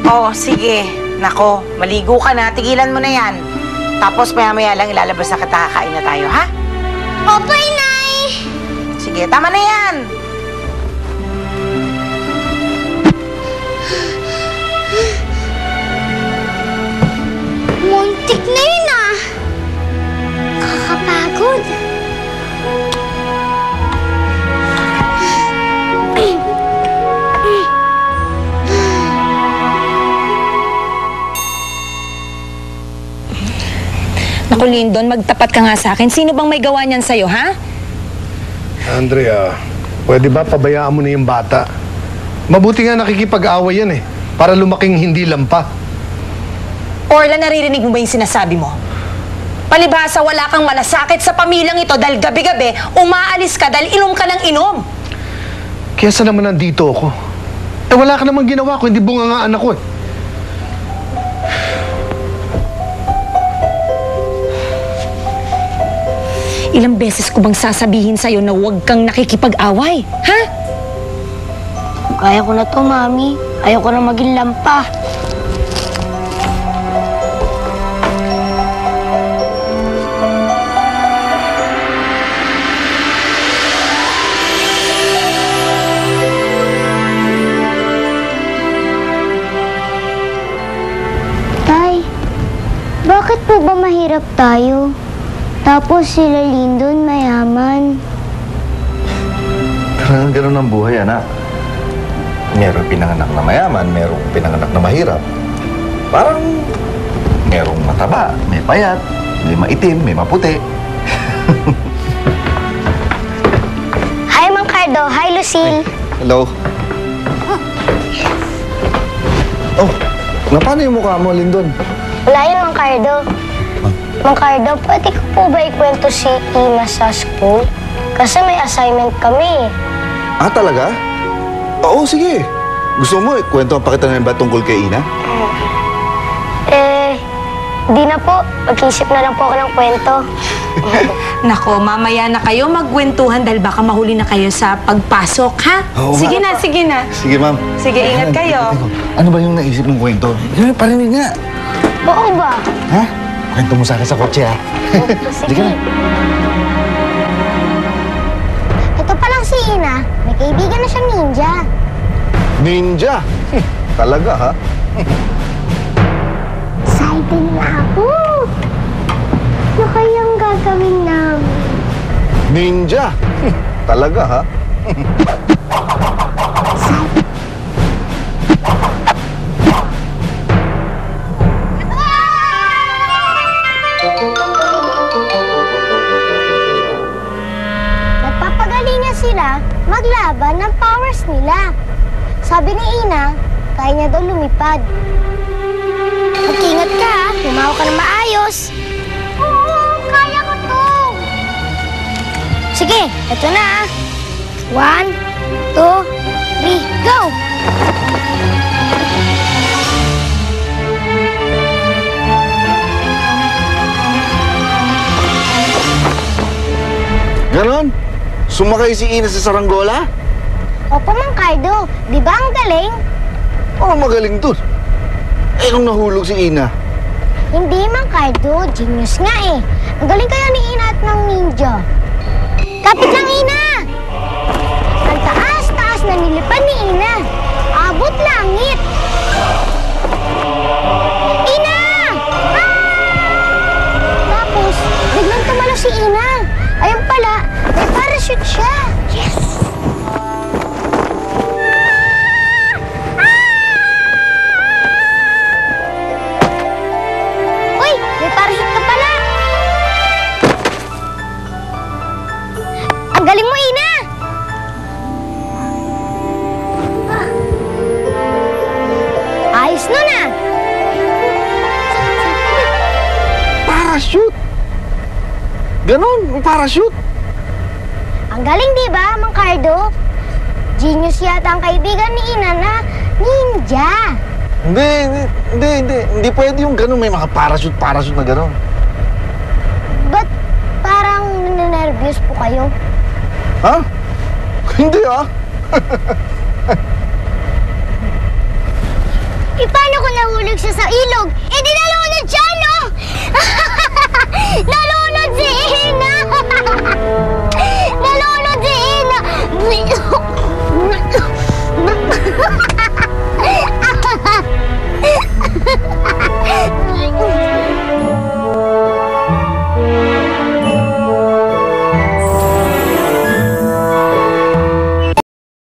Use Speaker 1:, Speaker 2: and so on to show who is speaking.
Speaker 1: Oo, sige. Nako, maligo ka na. Tigilan mo na yan. Tapos maya-maya lang ilalabas na kita, kakain na tayo, ha?
Speaker 2: Opo, Inay!
Speaker 1: Sige, tama na yan.
Speaker 2: Muntik na yun ah! Kakapagod.
Speaker 3: Naku, Lyndon, magtapat ka nga sa akin. Sino bang may gawa niyan sa'yo, ha?
Speaker 4: Andrea, pwede ba pabayaan mo na yung bata? Mabuti nga nakikipag-away yan eh, para lumaking hindi lampa.
Speaker 3: Orla, naririnig mo ba yung sinasabi mo? Palibhasa, wala kang malasakit sa pamilyang ito dahil gabi-gabi, umaalis ka dahil inom ka ng inom.
Speaker 4: Kaya saan naman nandito ako? Eh wala ka namang ginawa ko, hindi bungangaan ako eh.
Speaker 3: Ilang beses ko bang sasabihin sa'yo na huwag kang nakikipag-away, ha?
Speaker 2: Kaya ko na to, Mami. Ayoko na maging lampa. Tay, bakit po ba mahirap tayo? Tapos sila Lyndon mayaman.
Speaker 5: Ganun ang buhay, anak. Merong pinanganak na mayaman, merong pinanganak na mahirap. Parang merong mataba, may payat, may maitim, may maputi.
Speaker 2: Hi, Mang Cardo. Hi, Lucille.
Speaker 5: Hello. Oh, paano yung mukha mo, Lyndon?
Speaker 2: Wala yun, Mang Cardo. Mang Cardo, pwede ko po ba ikwento si Ina sa school? Kasi may assignment kami.
Speaker 5: Ah, talaga? Oo, sige. Gusto mo, kwento ang pakita na ba tungkol kay Ina?
Speaker 2: Di na po. Mag-isip na lang po ako ng kwento.
Speaker 3: Nako, mamaya na kayo magkwentuhan dahil baka mahuli na kayo sa pagpasok, ha?
Speaker 5: Oo,
Speaker 3: Sige
Speaker 5: ma.
Speaker 3: na, sige na.
Speaker 5: Sige, ma'am.
Speaker 3: Sige, ingat kayo.
Speaker 5: Ano ba yung naisip mong kwento? Parinig nga.
Speaker 2: Oo ba?
Speaker 5: Ha? Kwento mo sa akin sa kotse, ha?
Speaker 2: Sige. Ito pa lang si Ina. May kaibigan na siyang ninja.
Speaker 5: Ninja? Talaga, ha?
Speaker 2: Excited na ako. Ano kayang gagawin namin?
Speaker 5: Ninja? Talaga, ha?
Speaker 2: Nagpapagalingan sila maglaban ng powers nila. Sabi ni Ina, kaya niya daw lumipad. Mag-ingat ka, ha? Humawa ka na maayos. Oo, kaya ko to. Sige, eto na. 1, 2, 3, go!
Speaker 5: Ganon? Sumakay si Ina sa saranggola?
Speaker 2: Opo, Mang Cardo. Di ba ang galing?
Speaker 5: Oo, magaling dun. Eh, kung nahulog si Ina?
Speaker 2: Hindi, Mang Cardo. Genius nga eh. Ang galing kaya ni Ina at ng ninja. Kapit lang, Ina! Ang taas-taas na nilipad ni Ina. Abot langit. Ina! Ah! Tapos, biglang tumalo si Ina. Ayun pala, may parachute siya. Yes! Uy, may parachute ka pala. Ang galing mo, Ina! Ayos nun ah!
Speaker 5: Parachute? Ganon, parachute?
Speaker 2: Ang galing, di ba, Mang Cardo? Genius yata ang kaibigan ni Ina na ninja.
Speaker 5: Hindi pwede yung ganon. May mga parachute na ganon.
Speaker 2: Ba't parang nervous po kayo?
Speaker 5: Ha? Hindi, ah.
Speaker 2: paano kung nahulog siya sa ilog? Eh di nalunod siya, no? Nalunod si Ina! Nalunod si Ina!